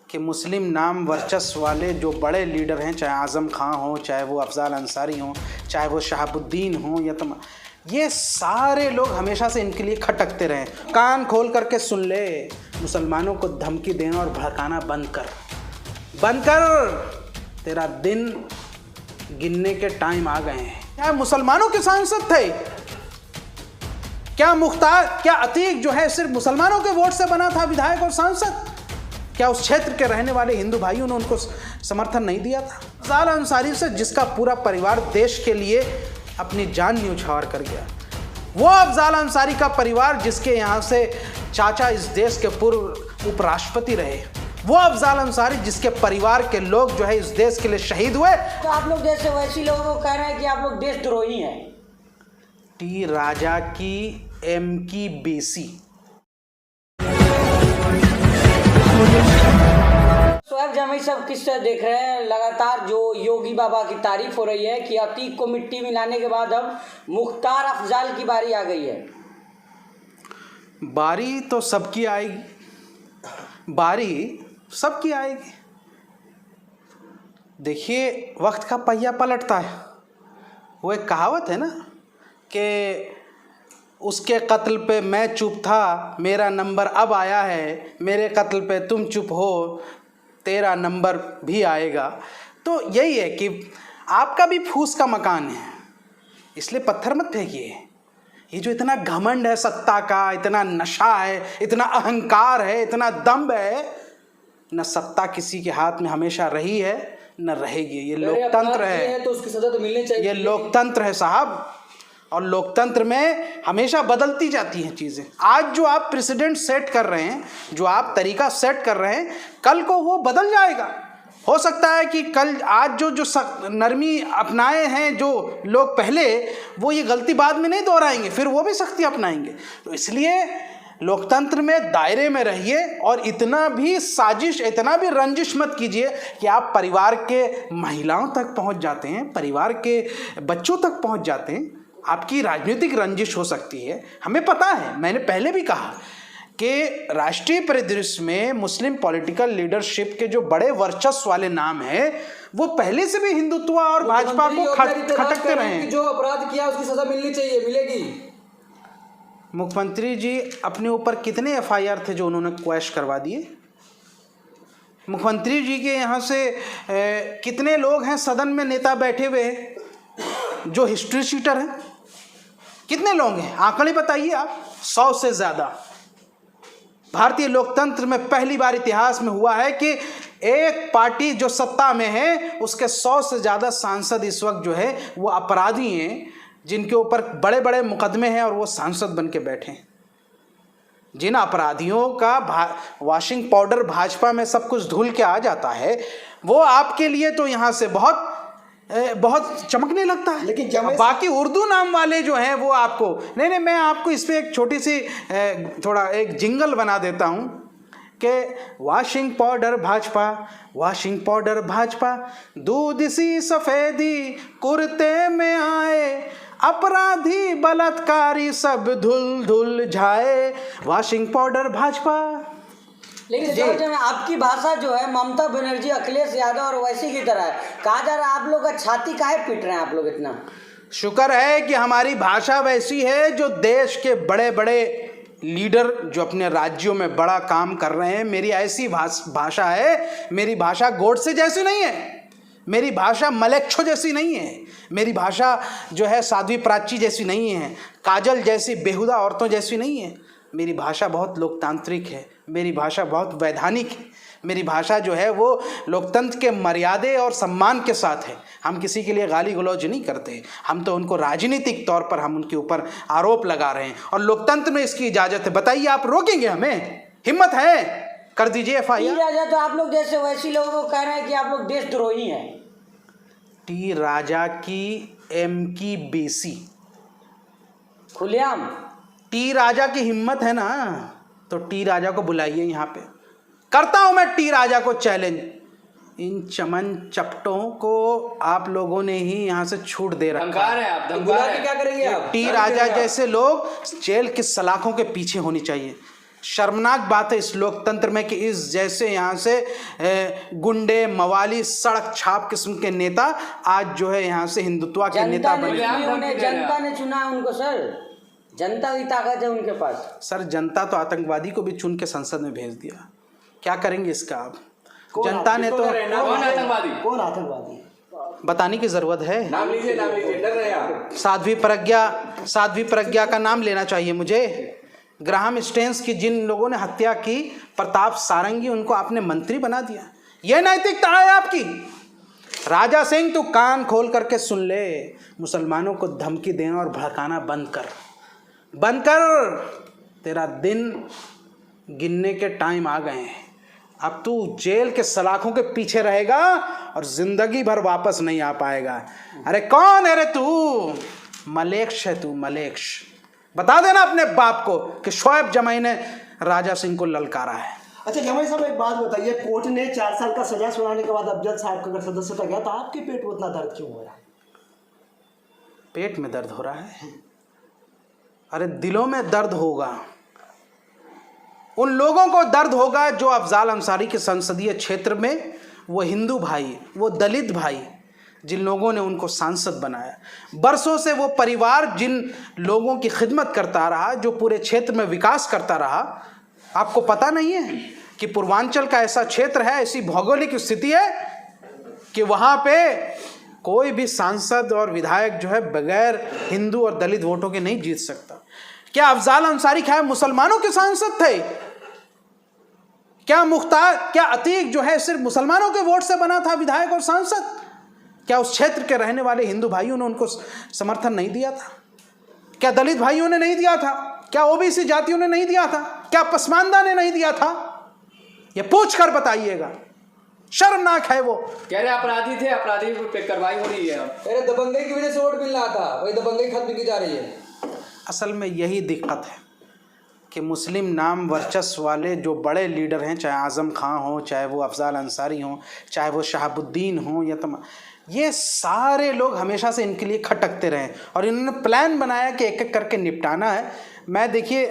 कि मुस्लिम नाम वर्चस्व वाले जो बड़े लीडर हैं, चाहे आज़म खां हो, चाहे वो अफजाल अंसारी हों, चाहे वो शहाबुद्दीन हों, या ये सारे लोग हमेशा से इनके लिए खटकते रहे। कान खोल करके सुन ले, मुसलमानों को धमकी देना और भड़काना बंद कर। तेरा दिन गिनने के टाइम आ गए हैं। क्या मुसलमानों के सांसद थे? क्या अतीक जो है सिर्फ मुसलमानों के वोट से बना था विधायक और सांसद? क्या उस क्षेत्र के रहने वाले हिंदू भाइयों ने उनको समर्थन नहीं दिया था? अफजाल अंसारी से जिसका पूरा परिवार देश के लिए अपनी जान न्यौछावर कर गया, वो अफजाल अंसारी का परिवार जिसके यहाँ से चाचा इस देश के पूर्व उपराष्ट्रपति रहे, वो अफजाल अंसारी जिसके परिवार के लोग जो है इस देश के लिए शहीद हुए। तो आप लोग जैसे वैसी लोगों को कह रहे हैं कि आप लोग देशद्रोही हैं। टी राजा की एम की बेसी। शोएब जमी सब किस तरह देख रहे हैं? लगातार जो योगी बाबा की तारीफ हो रही है कि अतीक को मिट्टी मिलाने के बाद अब मुख्तार अफजाल की बारी आ गई है। बारी तो सबकी आएगी, देखिए वक्त का पहिया पलटता है। वो एक कहावत है ना कि उसके कत्ल पे मैं चुप था, मेरा नंबर अब आया है, मेरे कत्ल पे तुम चुप हो, तेरा नंबर भी आएगा। तो यही है कि आपका भी फूस का मकान है, इसलिए पत्थर मत फेंकिए। ये जो इतना घमंड है सत्ता का, इतना नशा है, इतना अहंकार है, इतना दम्भ है, न सत्ता किसी के हाथ में हमेशा रही है न रहेगी। ये लोकतंत्र है, तो उसकी सजा तो मिलनी चाहिए। ये लोकतंत्र है साहब, और लोकतंत्र में हमेशा बदलती जाती हैं चीज़ें। आज जो आप प्रेसिडेंट सेट कर रहे हैं, जो आप तरीका सेट कर रहे हैं, कल को वो बदल जाएगा। हो सकता है कि आज जो नरमी अपनाए हैं जो लोग पहले, वो ये गलती बाद में नहीं दोहराएंगे, फिर वो भी सख्ती अपनाएंगे। तो इसलिए लोकतंत्र में दायरे में रहिए, और इतना भी साजिश, इतना भी रंजिश मत कीजिए कि आप परिवार के महिलाओं तक पहुंच जाते हैं, परिवार के बच्चों तक पहुंच जाते हैं। आपकी राजनीतिक रंजिश हो सकती है, हमें पता है। मैंने पहले भी कहा कि राष्ट्रीय परिदृश्य में मुस्लिम पॉलिटिकल लीडरशिप के जो बड़े वर्चस्व वाले नाम हैं, वो पहले से भी हिंदुत्व और भाजपा को खटकते रहे हैं। जो अपराध किया उसकी सजा मिलनी चाहिए, मिलेगी। मुख्यमंत्री जी अपने ऊपर कितने एफआईआर थे जो उन्होंने क्वैश करवा दिए? मुख्यमंत्री जी के यहाँ से कितने लोग हैं सदन में, नेता बैठे हुए हैं जो हिस्ट्री शीटर हैं? कितने लोग हैं? आंकड़े बताइए आप। 100 से ज़्यादा। भारतीय लोकतंत्र में पहली बार इतिहास में हुआ है कि एक पार्टी जो सत्ता में है उसके 100 से ज़्यादा सांसद इस वक्त जो है वो अपराधी हैं, जिनके ऊपर बड़े बड़े मुकदमे हैं, और वो सांसद बन के बैठे हैं। जिन अपराधियों का वॉशिंग पाउडर भाजपा में सब कुछ धुल के आ जाता है, वो आपके लिए तो यहाँ से बहुत चमकने लगता है, लेकिन बाकी उर्दू नाम वाले जो हैं वो आपको नहीं। मैं आपको इस पर एक छोटी सी थोड़ा एक जिंगल बना देता हूँ कि वॉशिंग पाउडर भाजपा, दूध सी सफ़ेदी कुर्ते में आए, अपराधी बलात्कारी सब धुल धुल जाए, वॉशिंग पाउडर भाजपा। लेकिन समझ में आपकी भाषा जो है ममता बनर्जी, अखिलेश यादव और वैसी की तरह है। कहा जा रहा है आप लोग का छाती काहे पीट रहे हैं आप लोग इतना? शुक्र है कि हमारी भाषा वैसी है जो देश के बड़े बड़े लीडर जो अपने राज्यों में बड़ा काम कर रहे हैं, मेरी ऐसी भाषा है। मेरी भाषा गोडसे जैसी नहीं है, मेरी भाषा मलेच्छो जैसी नहीं है, मेरी भाषा जो है साध्वी प्राची जैसी नहीं है, काजल जैसी बेहुदा औरतों जैसी नहीं है। मेरी भाषा बहुत लोकतांत्रिक है, मेरी भाषा बहुत वैधानिक है, मेरी भाषा जो है वो लोकतंत्र के मर्यादे और सम्मान के साथ है। हम किसी के लिए गाली गलौज नहीं करते, हम तो उनको राजनीतिक तौर पर हम उनके ऊपर आरोप लगा रहे हैं, और लोकतंत्र में इसकी इजाज़त है। बताइए आप रोकेंगे हमें? हिम्मत है? कर दीजिए एफआईआर। तो आप लोग जैसे वैसी लोगों को कह रहे हैं कि आप लोग देशद्रोही हैं। टी राजा की एम की बेसी, खुलेआम। टी राजा की हिम्मत है ना, तो टी राजा को बुलाइए यहाँ पे। करता हूं मैं टी राजा को चैलेंज। इन चमन चपटों को आप लोगों ने ही यहाँ से छूट दे रखा है। आप बुला के क्या करेंगे आप? टी राजा जैसे लोग जेल की सलाखों के पीछे होनी चाहिए। शर्मनाक बात है इस लोकतंत्र में कि इस जैसे यहाँ से गुंडे मवाली सड़क छाप किस्म के नेता आज जो है यहाँ से हिंदुत्व के नेता बने। जनता ने चुना है उनको सर, जनता की ताकत है उनके पास। सर जनता तो आतंकवादी को भी चुन के संसद में भेज दिया, क्या करेंगे इसका आप? जनता ने तो कौन आतंकवादी बताने की जरूरत है? नाम लीजिए, डर रहे आप। साध्वी प्रज्ञा का नाम लेना चाहिए मुझे। ग्राहम स्टेन्स की जिन लोगों ने हत्या की, प्रताप सारंगी, उनको आपने मंत्री बना दिया। यह नैतिकता है आपकी? राजा सिंह तू कान खोल करके सुन ले, मुसलमानों को धमकी देना और भड़काना बंद कर। तेरा दिन गिनने के टाइम आ गए हैं। अब तू जेल के सलाखों के पीछे रहेगा और जिंदगी भर वापस नहीं आ पाएगा। अरे कौन है रे तू? मलेक्ष है तू, मलेक्ष। बता देना अपने बाप को कि शोएब जमाई ने राजा सिंह को ललकारा है। अच्छा जमाई साहब एक बात बताइए, कोर्ट ने 4 साल का सजा सुनाने के बाद अफजल साहब का अगर सदस्यता गया तो आपके पेट में उतना दर्द क्यों हो रहा है? पेट में दर्द हो रहा है? अरे दिलों में दर्द होगा। उन लोगों को दर्द होगा जो अफजाल अंसारी के संसदीय क्षेत्र में, वो हिंदू भाई, वो दलित भाई, जिन लोगों ने उनको सांसद बनाया। बरसों से वो परिवार जिन लोगों की खिदमत करता रहा, जो पूरे क्षेत्र में विकास करता रहा। आपको पता नहीं है कि पूर्वांचल का ऐसा क्षेत्र है, ऐसी भौगोलिक स्थिति है कि वहाँ पे कोई भी सांसद और विधायक जो है बगैर हिंदू और दलित वोटों के नहीं जीत सकता। क्या अफजाल अंसारी क्या मुसलमानों के सांसद थे? क्या अतीक जो है सिर्फ मुसलमानों के वोट से बना था विधायक और सांसद? क्या उस क्षेत्र के रहने वाले हिंदू भाइयों ने उनको समर्थन नहीं दिया था? क्या दलित भाइयों ने नहीं दिया था? क्या ओबीसी जातियों ने नहीं दिया था? क्या पसमानदा ने नहीं दिया था? ये पूछ कर बताइएगा। शर्मनाक है वो। कह रहे अपराधी थे, अपराधी पे कार्रवाई हो रही है। कह रहे दबंगई की वजह से वोट मिल रहा था, वही दबंगई खत्म की जा रही है। असल में यही दिक्कत है कि मुस्लिम नाम वर्चस्व वाले जो बड़े लीडर हैं, चाहे आज़म खां हो, चाहे वो अफजाल अंसारी हो, चाहे वो शहाबुद्दीन हो, या ये सारे लोग हमेशा से इनके लिए खटकते रहे और इन्होंने प्लान बनाया कि एक एक करके निपटाना है। मैं देखिए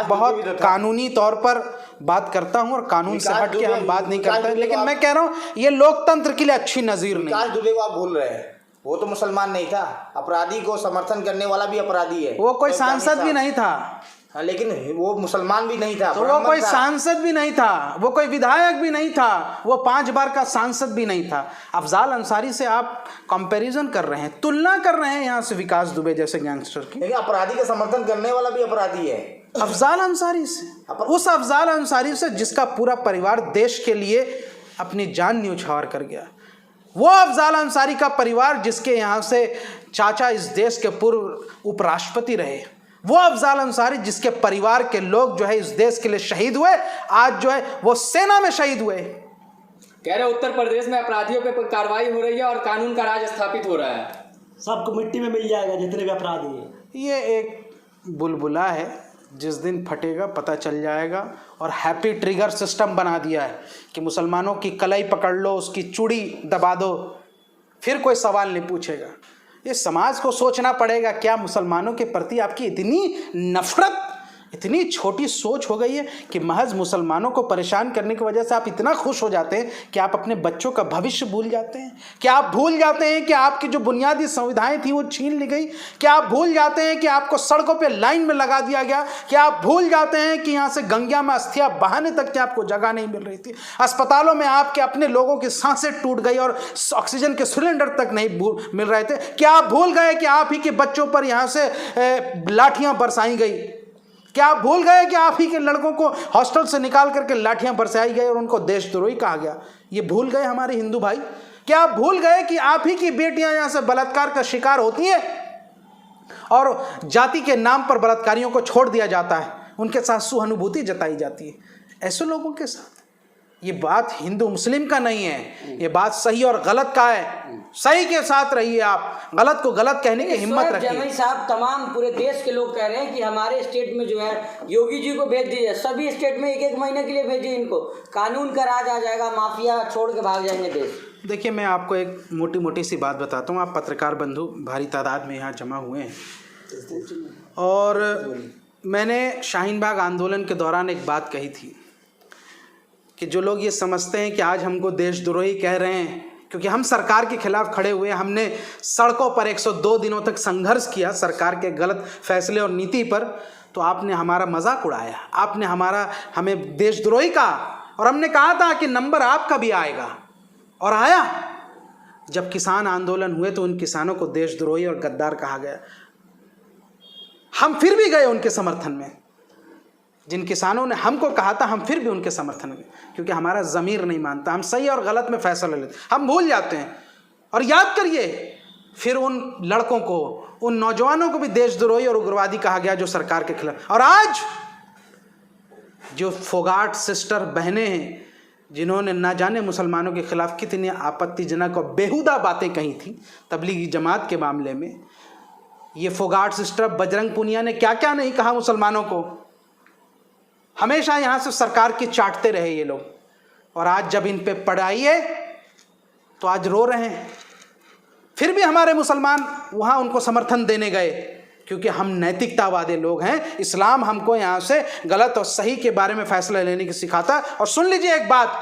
बहुत कानूनी तौर पर बात करता हूँ और कानून से हट के हम बात नहीं करते, लेकिन मैं कह रहा हूँ ये लोकतंत्र के लिए अच्छी नज़ीर नहीं। विकास दुबे को आप भूल रहे हैं, वो तो मुसलमान नहीं था, अपराधी को समर्थन करने वाला भी अपराधी है। वो कोई सांसद भी नहीं था। हाँ, लेकिन वो मुसलमान भी नहीं था, तो वो कोई सांसद भी नहीं था, वो कोई विधायक भी नहीं था, वो 5 बार का सांसद भी नहीं था। अफजाल अंसारी से आप कंपैरिजन कर रहे हैं, तुलना कर रहे हैं यहाँ से विकास दुबे जैसे गैंगस्टर की। लेकिन अपराधी का समर्थन करने वाला भी अपराधी है। अफजाल अंसारी से, उस अफजाल अंसारी से जिसका पूरा परिवार देश के लिए अपनी जान न्यौछावर कर गया। वो अफजाल अंसारी का परिवार जिसके यहाँ से चाचा इस देश के पूर्व उपराष्ट्रपति रहे। वो अफजाल अंसारी जिसके परिवार के लोग जो है इस देश के लिए शहीद हुए, आज जो है वो सेना में शहीद हुए। कह रहे उत्तर प्रदेश में अपराधियों पे कार्रवाई हो रही है और कानून का राज स्थापित हो रहा है। सबको मिट्टी में मिल जाएगा जितने भी अपराधी हैं। ये एक बुलबुला है, जिस दिन फटेगा पता चल जाएगा। और हैप्पी ट्रिगर सिस्टम बना दिया है कि मुसलमानों की कलाई पकड़ लो, उसकी चूड़ी दबा दो, फिर कोई सवाल नहीं पूछेगा। ये समाज को सोचना पड़ेगा, क्या मुसलमानों के प्रति आपकी इतनी नफरत, इतनी छोटी सोच हो गई है कि महज मुसलमानों को परेशान करने की वजह से आप इतना खुश हो जाते हैं कि आप अपने बच्चों का भविष्य भूल जाते हैं? क्या आप भूल जाते हैं कि आपकी जो बुनियादी सुविधाएं थी वो छीन ली गई? क्या आप भूल जाते हैं कि आपको सड़कों पे लाइन में लगा दिया गया? क्या आप भूल जाते हैं कि यहाँ से गंगा में अस्थियाँ बहाने तक की आपको जगह नहीं मिल रही थी? अस्पतालों में आपके अपने लोगों की सांसें टूट गई और ऑक्सीजन के सिलेंडर तक नहीं मिल रहे थे? क्या आप भूल गए कि आप ही के बच्चों पर यहाँ से लाठियाँ बरसाई गई? क्या आप भूल गए कि आप ही के लड़कों को हॉस्टल से निकाल करके लाठियां बरसाई गई और उनको देशद्रोही कहा गया? ये भूल गए हमारे हिंदू भाई? क्या आप भूल गए कि आप ही की बेटियां यहां से बलात्कार का शिकार होती हैं और जाति के नाम पर बलात्कारियों को छोड़ दिया जाता है, उनके साथ सहानुभूति जताई जाती है? ऐसे लोगों के साथ ये बात हिंदू मुस्लिम का नहीं है, ये बात सही और गलत का है। सही के साथ रहिए, आप गलत को गलत कहने की हिम्मत रखिए। जमीन साहब, तमाम पूरे देश के लोग कह रहे हैं कि हमारे स्टेट में जो है योगी जी को भेज दीजिए, सभी स्टेट में 1-1 महीने के लिए भेजिए इनको, कानून का राज आ जाएगा, माफिया छोड़ के भाग जाएंगे देश। देखिए, मैं आपको एक मोटी मोटी सी बात बताता हूँ। आप पत्रकार बंधु भारी तादाद में यहाँ जमा हुए हैं और मैंने शाहीन बाग आंदोलन के दौरान एक बात कही थी कि जो लोग ये समझते हैं कि आज हमको देशद्रोही कह रहे हैं क्योंकि हम सरकार के खिलाफ खड़े हुए, हमने सड़कों पर 102 दिनों तक संघर्ष किया सरकार के गलत फैसले और नीति पर, तो आपने हमारा मजाक उड़ाया, आपने हमें देशद्रोही कहा। और हमने कहा था कि नंबर आपका भी आएगा, और आया। जब किसान आंदोलन हुए तो उन किसानों को देशद्रोही और गद्दार कहा गया। हम फिर भी गए उनके समर्थन में। जिन किसानों ने हमको कहा था, हम फिर भी उनके समर्थन में, क्योंकि हमारा ज़मीर नहीं मानता। हम सही और गलत में फैसला लेते, हम भूल जाते हैं। और याद करिए, फिर उन लड़कों को, उन नौजवानों को भी देशद्रोही और उग्रवादी कहा गया जो सरकार के खिलाफ। और आज जो फोगाट सिस्टर बहनें हैं जिन्होंने ना जाने मुसलमानों के खिलाफ कितनी आपत्तिजनक और बेहुदा बातें कही थी तबलीगी जमात के मामले में, ये फोगाट सिस्टर बजरंग पुनिया ने क्या क्या नहीं कहा मुसलमानों को। हमेशा यहाँ से सरकार की चाटते रहे ये लोग, और आज जब इन पे पड़ाई है तो आज रो रहे हैं। फिर भी हमारे मुसलमान वहाँ उनको समर्थन देने गए, क्योंकि हम नैतिकतावादी लोग हैं। इस्लाम हमको यहाँ से गलत और सही के बारे में फैसला लेने की सिखाता। और सुन लीजिए एक बात,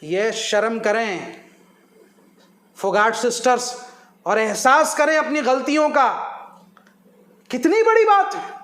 ये शर्म करें फोगाट सिस्टर्स, और एहसास करें अपनी गलतियों का। कितनी बड़ी बात है।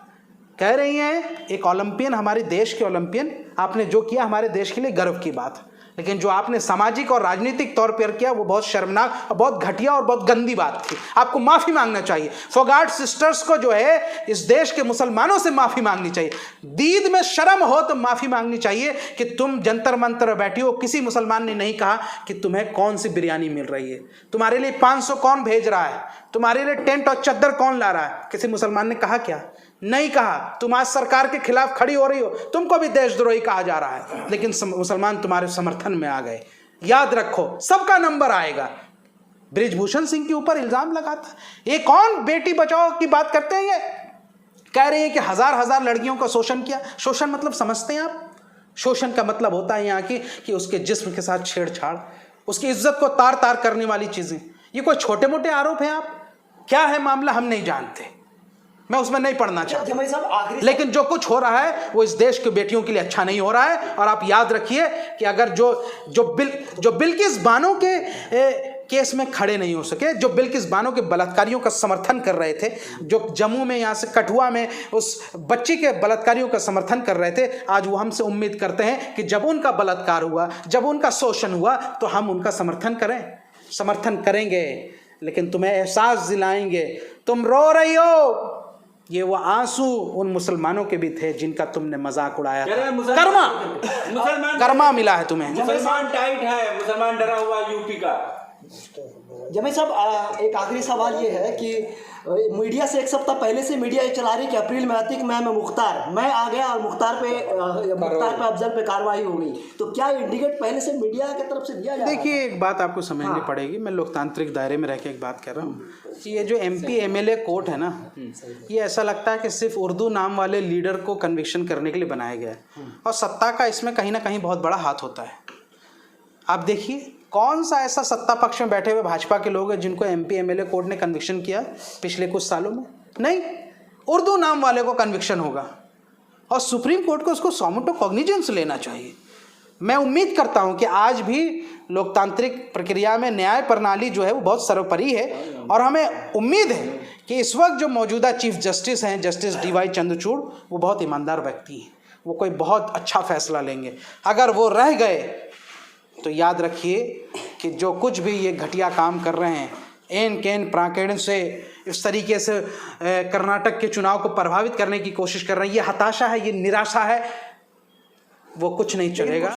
कह रही हैं एक ओलंपियन, हमारे देश के ओलंपियन, आपने जो किया हमारे देश के लिए गर्व की बात है, लेकिन जो आपने सामाजिक और राजनीतिक तौर पर किया वो बहुत शर्मनाक और बहुत घटिया और बहुत गंदी बात थी। आपको माफ़ी मांगना चाहिए। फोगाट सिस्टर्स को जो है इस देश के मुसलमानों से माफ़ी मांगनी चाहिए। दीद में शर्म हो तो माफ़ी मांगनी चाहिए कि तुम जंतर मंतर बैठी हो। किसी मुसलमान ने नहीं कहा कि तुम्हें कौन सी बिरयानी मिल रही है, तुम्हारे लिए 500 कौन भेज रहा है, तुम्हारे लिए टेंट और चद्दर कौन ला रहा है। किसी मुसलमान ने कहा क्या? नहीं कहा। तुम आज सरकार के खिलाफ खड़ी हो रही हो, तुमको भी देशद्रोही कहा जा रहा है, लेकिन मुसलमान तुम्हारे समर्थन में आ गए। याद रखो, सबका नंबर आएगा। बृजभूषण सिंह के ऊपर इल्जाम लगाता, ये कौन बेटी बचाओ की बात करते हैं? ये कह रहे हैं कि हजार लड़कियों का शोषण किया। शोषण मतलब समझते हैं आप? शोषण का मतलब होता है यहाँ कि उसके जिस्म के साथ छेड़छाड़, उसकी इज्जत को तार तार करने वाली चीजें। ये कोई छोटे मोटे आरोप हैं? आप क्या है मामला हम नहीं जानते, मैं उसमें नहीं पढ़ना चाहता, लेकिन जो कुछ हो रहा है वो इस देश की बेटियों के लिए अच्छा नहीं हो रहा है। और आप याद रखिए कि अगर जो बिल्किस बानो के केस में खड़े नहीं हो सके, जो बिल्किस बानो के बलात्कारियों का समर्थन कर रहे थे, जो जम्मू में यहाँ से कठुआ में उस बच्ची के बलात्कारियों का समर्थन कर रहे थे, आज वो हमसे उम्मीद करते हैं कि जब उनका बलात्कार हुआ, जब उनका शोषण हुआ, तो हम उनका समर्थन करेंगे। लेकिन तुम्हें एहसास दिलाएंगे, तुम रो रही हो, ये वो आंसू उन मुसलमानों के भी थे जिनका तुमने मजाक उड़ाया। कर्मा मिला है तुम्हें। मुसलमान टाइट है, मुसलमान डरा हुआ यूपी का। जमीन साहब, एक आखिरी सवाल ये है कि मीडिया से एक सप्ताह पहले से मीडिया ये चला रही कि अप्रैल में आती कि मैं आ गया और मुख्तार पे अफजल पे कार्रवाई हो गई, तो क्या इंडिकेट पहले से मीडिया की तरफ से दिया जा रहा है? देखिए, एक बात आपको समझनी पड़ेगी। मैं लोकतांत्रिक दायरे में रह के एक बात कर रहा हूँ कि ये जो MP MLA कोर्ट है ना, ये ऐसा लगता है कि सिर्फ उर्दू नाम वाले लीडर को कन्विक्शन करने के लिए बनाया गया है, और सत्ता का इसमें कहीं ना कहीं बहुत बड़ा हाथ होता है। आप देखिए, कौन सा ऐसा सत्ता पक्ष में बैठे हुए भाजपा के लोग हैं जिनको MP MLA कोर्ट ने कन्विक्शन किया पिछले कुछ सालों में? नहीं, उर्दू नाम वाले को कन्विक्शन होगा, और सुप्रीम कोर्ट को उसको सॉमोटो कॉग्निजेंस लेना चाहिए। मैं उम्मीद करता हूं कि आज भी लोकतांत्रिक प्रक्रिया में न्याय प्रणाली जो है वो बहुत सर्वोपरि है, और हमें उम्मीद है कि इस वक्त जो मौजूदा चीफ जस्टिस हैं, जस्टिस DY चंद्रचूड़, वो बहुत ईमानदार व्यक्ति हैं, वो कोई बहुत अच्छा फैसला लेंगे। अगर वो रह गए तो याद रखिए कि जो कुछ भी ये घटिया काम कर रहे हैं, एन कैन प्राकेण से इस तरीके से कर्नाटक के चुनाव को प्रभावित करने की कोशिश कर रहे हैं, ये हताशा है, ये निराशा है, वो कुछ नहीं चलेगा।